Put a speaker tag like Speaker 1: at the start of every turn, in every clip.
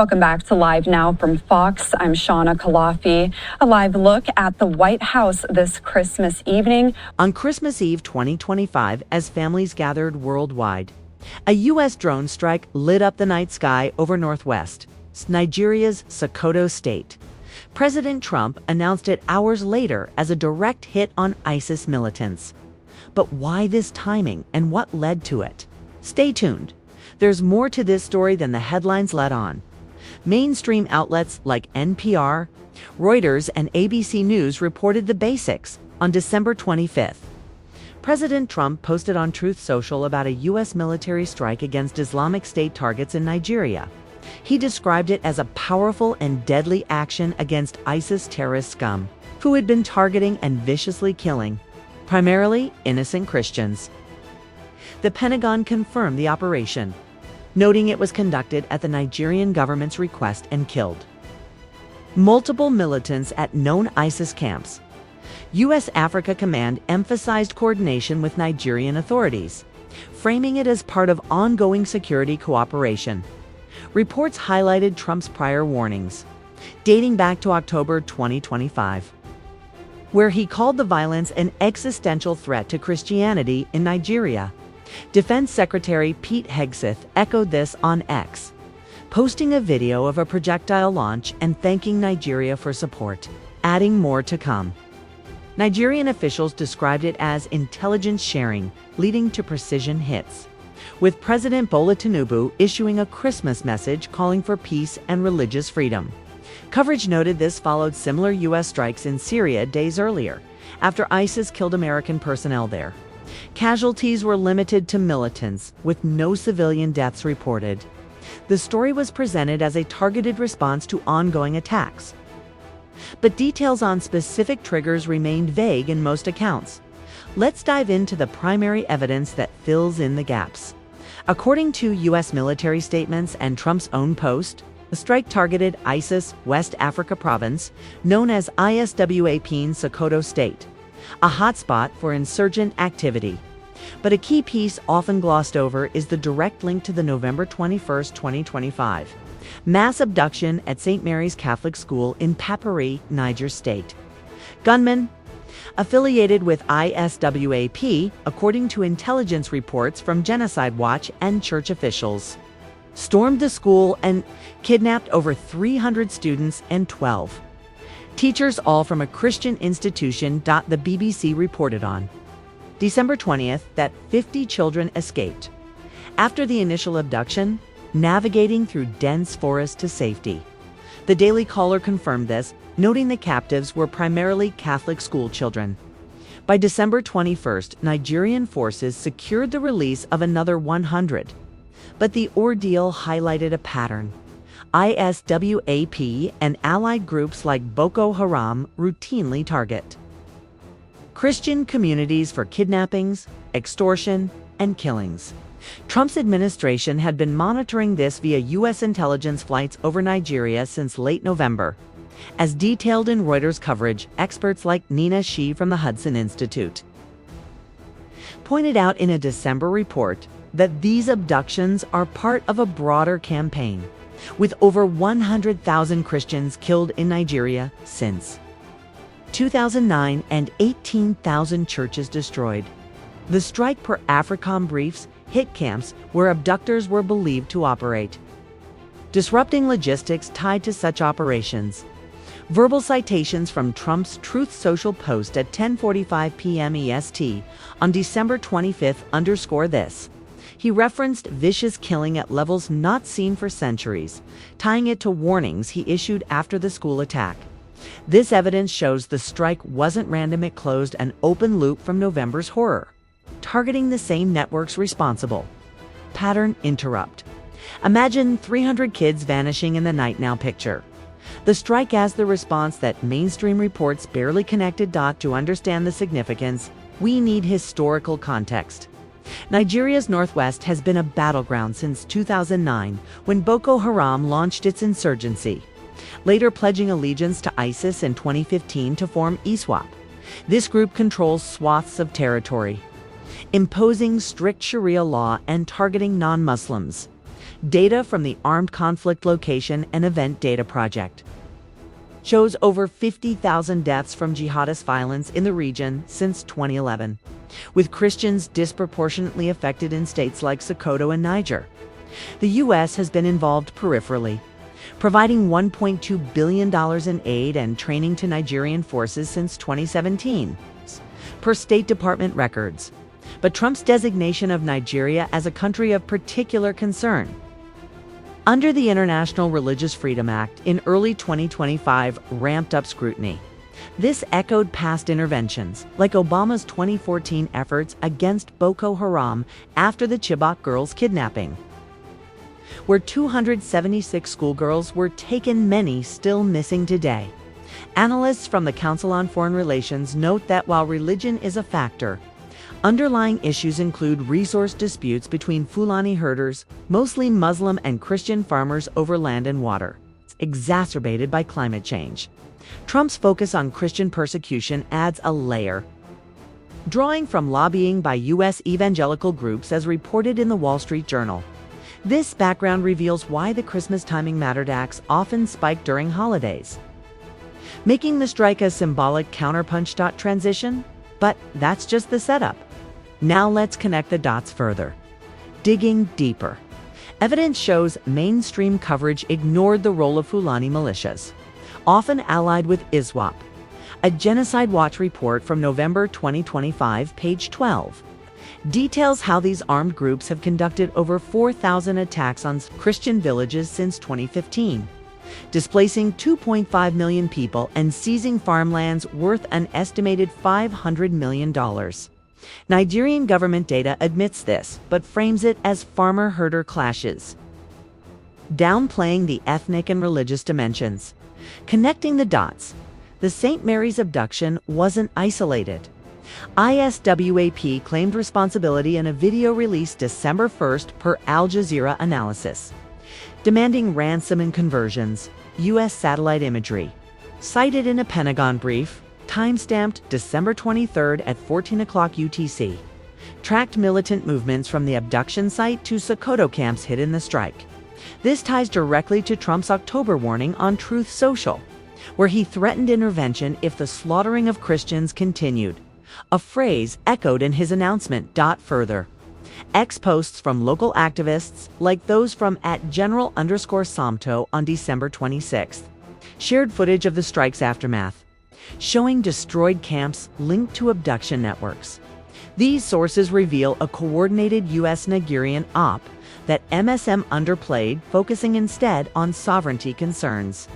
Speaker 1: Welcome back to Live Now from Fox. I'm Shauna Kalafi. A live look at the White House this Christmas evening.
Speaker 2: On Christmas Eve 2025, as families gathered worldwide, a U.S. drone strike lit up the night sky over Northwest Nigeria's Sokoto state. President Trump announced it hours later as a direct hit on ISIS militants. But why this timing and what led to it? Stay tuned. There's more to this story than the headlines let on. Mainstream outlets like NPR, Reuters, and ABC News reported the basics on December 25th. President Trump posted on Truth Social about a U.S. military strike against Islamic State targets in Nigeria. He described it as a powerful and deadly action against ISIS terrorist scum, who had been targeting and viciously killing, primarily innocent Christians. The Pentagon confirmed the operation, noting it was conducted at the Nigerian government's request and killed multiple militants at known ISIS camps. U.S. Africa Command emphasized coordination with Nigerian authorities, framing it as part of ongoing security cooperation. Reports highlighted Trump's prior warnings, dating back to October 2025, where he called the violence an existential threat to Christianity in Nigeria. Defense Secretary Pete Hegseth echoed this on X, posting a video of a projectile launch and thanking Nigeria for support, adding more to come. Nigerian officials described it as intelligence sharing, leading to precision hits, with President Bola Tinubu issuing a Christmas message calling for peace and religious freedom. Coverage noted this followed similar U.S. strikes in Syria days earlier, after ISIS killed American personnel there. Casualties were limited to militants, with no civilian deaths reported. The story was presented as a targeted response to ongoing attacks, but details on specific triggers remained vague in most accounts. Let's dive into the primary evidence that fills in the gaps. According to U.S. military statements and Trump's own post, the strike targeted ISIS West Africa province, known as ISWAP in Sokoto state, a hotspot for insurgent activity. But a key piece often glossed over is the direct link to the November 21, 2025, mass abduction at St. Mary's Catholic School in Papari, Niger State. Gunmen affiliated with ISWAP, according to intelligence reports from Genocide Watch and church officials, stormed the school and kidnapped over 300 students and 12 teachers, all from a Christian institution. The BBC reported on December 20th that 50 children escaped after the initial abduction, navigating through dense forest to safety. The Daily Caller confirmed this, noting the captives were primarily Catholic school children. By December 21st, Nigerian forces secured the release of another 100. But the ordeal highlighted a pattern. ISWAP and allied groups like Boko Haram routinely target Christian communities for kidnappings, extortion, and killings. Trump's administration had been monitoring this via U.S. intelligence flights over Nigeria since late November. As detailed in Reuters coverage, experts like Nina Shi from the Hudson Institute pointed out in a December report that these abductions are part of a broader campaign, with over 100,000 Christians killed in Nigeria since 2009 and 18,000 churches destroyed. The strike, per AFRICOM briefs, hit camps where abductors were believed to operate, disrupting logistics tied to such operations. Verbal citations from Trump's Truth Social post at 10:45 p.m. EST on December 25th underscore this. He referenced vicious killing at levels not seen for centuries, tying it to warnings he issued after the school attack. This evidence shows the strike wasn't random. It closed an open loop from November's horror, targeting the same networks responsible. Pattern interrupt. Imagine 300 kids vanishing in the night now picture. The strike as the response that mainstream reports barely connected. To understand the significance, we need historical context. Nigeria's northwest has been a battleground since 2009, when Boko Haram launched its insurgency, later pledging allegiance to ISIS in 2015 to form ISWAP. This group controls swaths of territory, imposing strict Sharia law and targeting non-Muslims. Data from the Armed Conflict Location and Event Data Project shows over 50,000 deaths from jihadist violence in the region since 2011, with Christians disproportionately affected in states like Sokoto and Niger. The U.S. has been involved peripherally, providing $1.2 billion in aid and training to Nigerian forces since 2017, per State Department records. But Trump's designation of Nigeria as a country of particular concern under the International Religious Freedom Act in early 2025 ramped up scrutiny. This echoed past interventions, like Obama's 2014 efforts against Boko Haram after the Chibok girls' kidnapping, where 276 schoolgirls were taken, many still missing today. Analysts from the Council on Foreign Relations note that while religion is a factor, underlying issues include resource disputes between Fulani herders, mostly Muslim and Christian farmers over land and water, exacerbated by climate change. Trump's focus on Christian persecution adds a layer, drawing from lobbying by U.S. evangelical groups as reported in the Wall Street Journal. This background reveals why the Christmas timing mattered acts often spike during holidays, making the strike a symbolic counterpunch. Transition? But that's just the setup. Now let's connect the dots further. Digging deeper. Evidence shows mainstream coverage ignored the role of Fulani militias, often allied with ISWAP. A Genocide Watch report from November 2025, page 12, details how these armed groups have conducted over 4,000 attacks on Christian villages since 2015, displacing 2.5 million people and seizing farmlands worth an estimated $500 million. Nigerian government data admits this, but frames it as farmer-herder clashes, downplaying the ethnic and religious dimensions. Connecting the dots, the St. Mary's abduction wasn't isolated. ISWAP claimed responsibility in a video released December 1st per Al Jazeera analysis, demanding ransom and conversions. U.S. satellite imagery, cited in a Pentagon brief, timestamped December 23rd at 14 o'clock UTC, tracked militant movements from the abduction site to Sokoto camps hit in the strike. This ties directly to Trump's October warning on Truth Social, where he threatened intervention if the slaughtering of Christians continued, a phrase echoed in his announcement. Further, posts from local activists, like those from @General_Sokoto on December 26th, shared footage of the strike's aftermath, showing destroyed camps linked to abduction networks. These sources reveal a coordinated U.S.-Nigerian op that MSM underplayed, focusing instead on sovereignty concerns.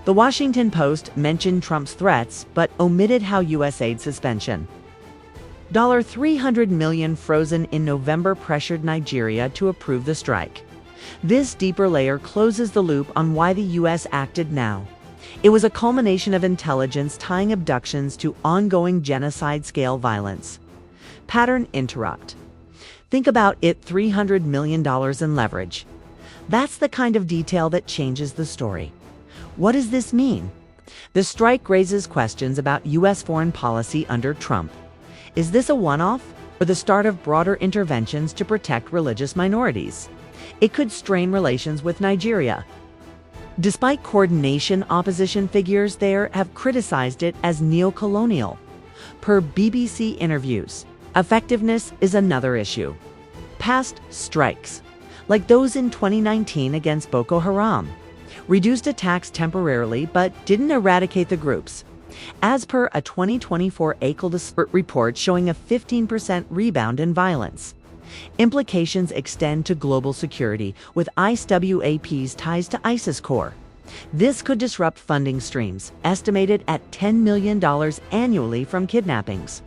Speaker 2: The Washington Post mentioned Trump's threats, but omitted how U.S. aid suspension, $300 million frozen in November, pressured Nigeria to approve the strike. This deeper layer closes the loop on why the U.S. acted now. It was a culmination of intelligence tying abductions to ongoing genocide-scale violence. Pattern interrupt. Think about it: $300 million in leverage. That's the kind of detail that changes the story. What does this mean? The strike raises questions about U.S. foreign policy under Trump. Is this a one-off, or the start of broader interventions to protect religious minorities? It could strain relations with Nigeria. Despite coordination, opposition figures there have criticized it as neo-colonial. Per BBC interviews, effectiveness is another issue. Past strikes, like those in 2019 against Boko Haram, reduced attacks temporarily but didn't eradicate the groups, as per a 2024 ACLED report showing a 15% rebound in violence. Implications extend to global security, with ISWAP's ties to ISIS core. This could disrupt funding streams, estimated at $10 million annually from kidnappings.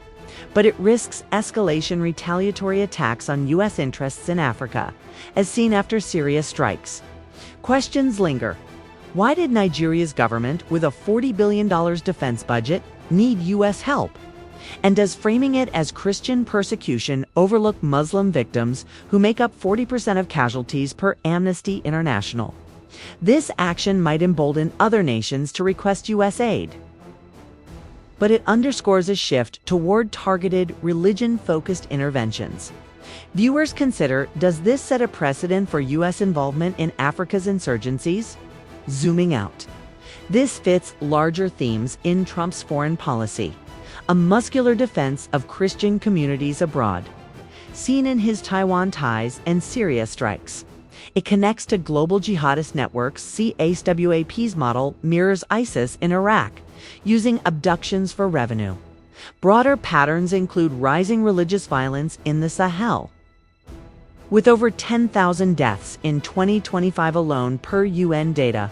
Speaker 2: But it risks escalation retaliatory attacks on U.S. interests in Africa, as seen after Syria strikes. Questions linger. Why did Nigeria's government, with a $40 billion defense budget, need U.S. help? And does framing it as Christian persecution overlook Muslim victims who make up 40% of casualties per Amnesty International? This action might embolden other nations to request U.S. aid. But it underscores a shift toward targeted, religion-focused interventions. Viewers consider, does this set a precedent for U.S. involvement in Africa's insurgencies? Zooming out. This fits larger themes in Trump's foreign policy, a muscular defense of Christian communities abroad, seen in his Taiwan ties and Syria strikes. It connects to global jihadist networks. CAWAP's model mirrors ISIS in Iraq, using abductions for revenue. Broader patterns include rising religious violence in the Sahel. With over 10,000 deaths in 2025 alone per UN data,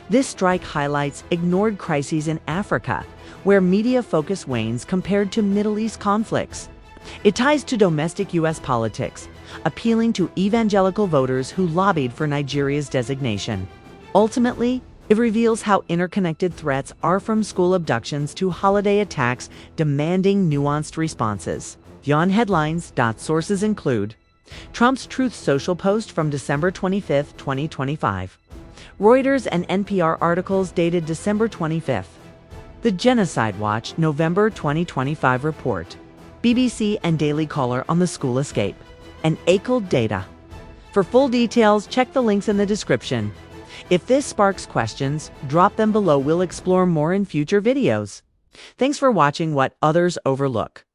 Speaker 2: this strike highlights ignored crises in Africa, where media focus wanes compared to Middle East conflicts. It ties to domestic U.S. politics, appealing to evangelical voters who lobbied for Nigeria's designation. Ultimately, it reveals how interconnected threats are, from school abductions to holiday attacks, demanding nuanced responses. Beyond headlines. Sources include Trump's Truth Social post from December 25, 2025. Reuters and NPR articles dated December 25. The Genocide Watch November 2025 report. BBC and Daily Caller on the school escape. And ACLED data. For full details, check the links in the description. If this sparks questions, drop them below. We'll explore more in future videos. Thanks for watching What Others Overlook.